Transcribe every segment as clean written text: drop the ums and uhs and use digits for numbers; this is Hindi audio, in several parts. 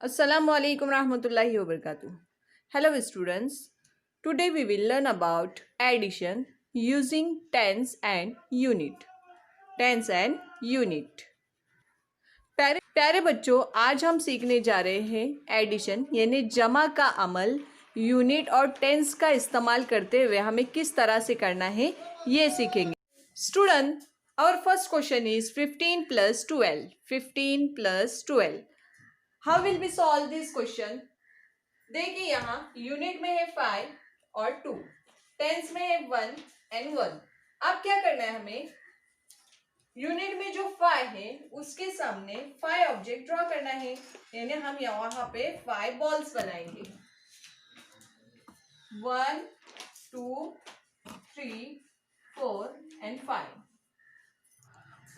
Assalamu alaikum rahmatullahi wa barakatuh. Hello students. Today we will learn about addition using tens and unit. Tens and unit. प्यारे प्यारे बच्चों, आज हम सीखने जा रहे हैं एडिशन यानी जमा का अमल यूनिट और टेंस का इस्तेमाल करते हुए हमें किस तरह से करना है ये सीखेंगे. Student, our first question is 15 plus 12. 15 plus 12. How will we solve this question? देखिए यहाँ यूनिट में है 5 और 2, टेंस में है 1 and 1. अब क्या करना है हमें? यूनिट में जो 5 है उसके सामने 5 ऑब्जेक्ट ड्रॉ करना है, यानी हम यहाँ पे 5 बॉल्स बनाएंगे. 1 2 3 4 and 5.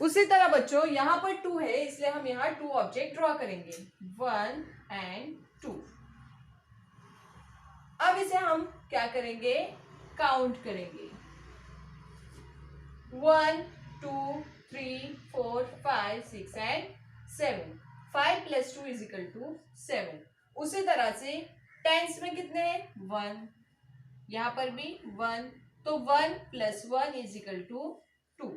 उसी तरह बच्चों यहाँ पर 2 है इसलिए हम यहाँ 2 ऑब्जेक्ट ड्रॉ करेंगे. 1 and 2. अब इसे हम क्या करेंगे? काउंट करेंगे. 1 2 3 4 5 6 and 7. 5 plus 2 is equal to 7. उसी तरह से टेंस में कितने हैं? 1. यहाँ पर भी 1, तो 1 plus 1 is equal to 2.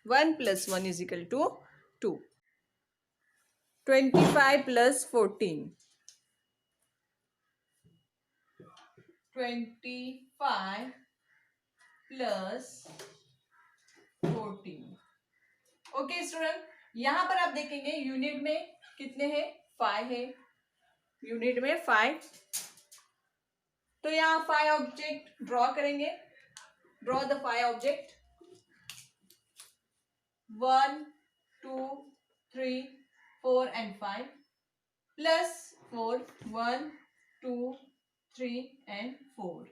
1 plus 1 is equal to 2. 25 plus 14. 25 plus 14. Okay student, यहां पर आप देखेंगे यूनिट में कितने हैं? 5 है. यूनिट में 5, तो यहाँ 5 ऑब्जेक्ट ड्रॉ करेंगे. Draw the 5 object. 1 2 3 4 and 5 plus 4 1 2 3 and 4.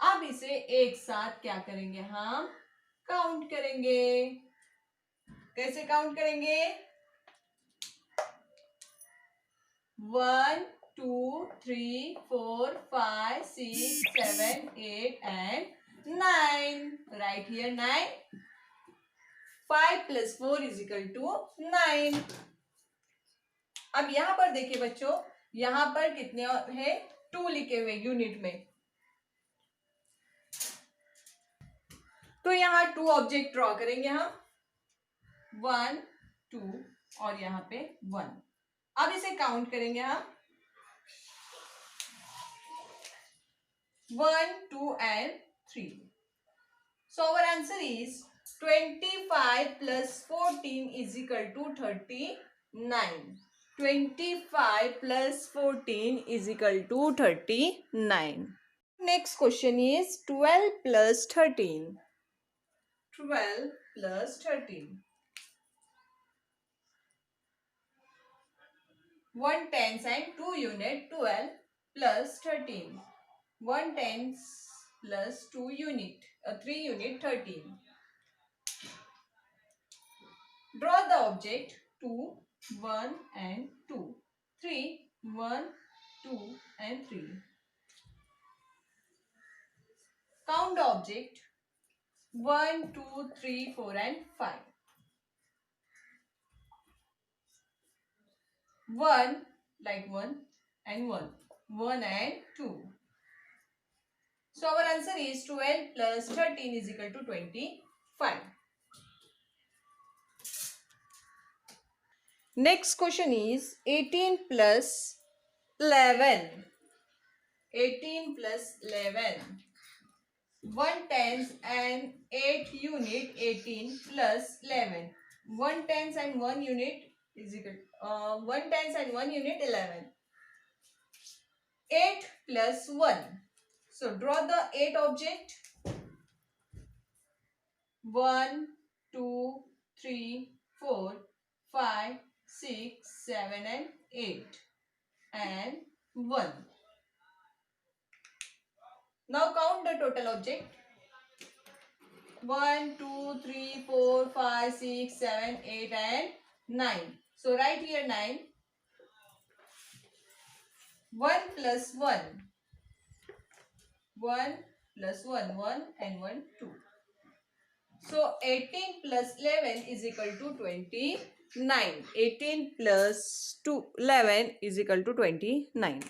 अब इसे एक साथ क्या करेंगे? हम काउंट करेंगे. कैसे काउंट करेंगे? 1 2 3 4 5 6 7 8 and 9. Right here 9. 5 plus 4 is equal to 9. अब यहां पर देखिए बच्चों, यहां पर कितने हैं? 2 लिखे हुए यूनिट में, तो यहां 2 ऑब्जेक्ट ड्रॉ करेंगे हम. 1 2 और यहां पे 1. अब इसे काउंट करेंगे हम. 1 2 and 3. So our answer is 25 plus 14 is equal to 39. 25 plus 14 is equal to 39. Next question is 12 plus 13. 12 plus 13. 1 tens and 2 unit 12 plus 13. 1 tens plus 2 unit 3 unit 13. Draw the object 2 1 and 2. 3 1 2 and 3. Count the object 1 2 3 4 and 5. 1 like 1 and 1. 1 and 2. So our answer is 12 plus 13 is equal to 25. Next question is 18 plus 11. 18 plus 11. 1 tens and 8 unit 18 plus 11. 1 tens and 1 unit is equal 1 tens and 1 unit 11. 8 plus 1. So draw the 8 object. 1 2 3 4 5 6 7 and 8 and 1. Now count the total object. 1 2 3 4 5 6 7 8 and 9. So write here 9. 1 plus 1. 1 plus 1 1 and 1 2. So 18 plus 11 is equal to 25. 9. 18 plus 11 is equal to 29.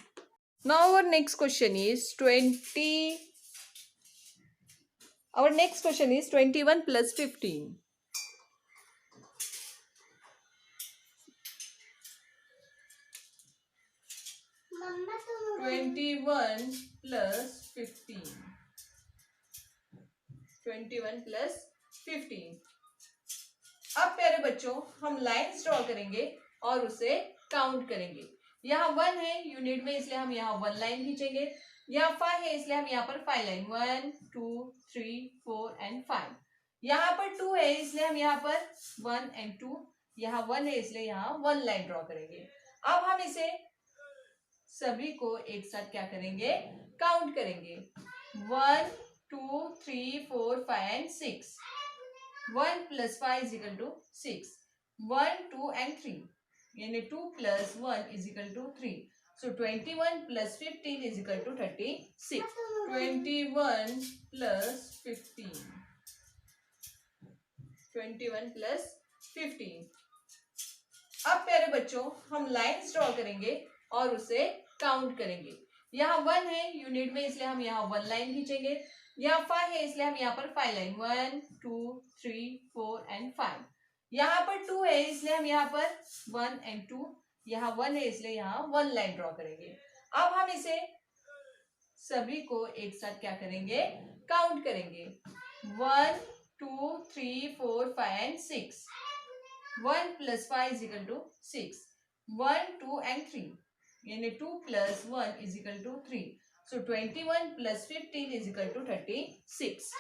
Now our next question is 21 plus 15. 21 plus 15. 21 plus 15. अब प्यारे बच्चों हम लाइन्स ड्रॉ करेंगे और उसे काउंट करेंगे। यहाँ 1 है यूनिट में, इसलिए हम यहाँ 1 लाइन खींचेंगे। यहाँ 5 है इसलिए हम यहाँ पर 5 लाइन 1 2 3 4 एंड 5। यहाँ पर 2 है इसलिए हम यहाँ पर 1 एंड 2। यहाँ 1 है इसलिए यहाँ 1 लाइन ड्रॉ करेंगे। अब हम इसे सभी को एक साथ क्या करेंगे, काउंट करेंगे। 1 2 3 4 5 and 6। 1 plus 5 is equal to 6. 1 2 and 3 यानी 2 plus 1 is equal to 3. So 21 plus 15 is equal to 36. 21 plus 15. 21 plus 15. अब प्यारे बच्चों हम लाइन्स ड्रॉ करेंगे और उसे काउंट करेंगे। यहाँ 1 है यूनिट में, इसलिए हम यहाँ 1 लाइन खींचेंगे। यहाँ 5 है इसलिए हम यहाँ पर 5 लाइन 1 2 3 4 एंड 5। यहाँ पर 2 है इसलिए हम यहाँ पर 1 एंड 2। यहाँ 1 है इसलिए यहाँ 1 लाइन ड्रॉ करेंगे। अब हम इसे सभी को एक साथ क्या करेंगे, काउंट करेंगे। 1 2 3 4 5 and 6। 1 plus 5 is equal to 6. 1 2 and 3 यानी 2 plus 1 is equal to 3. So 21 plus 15 is equal to 36.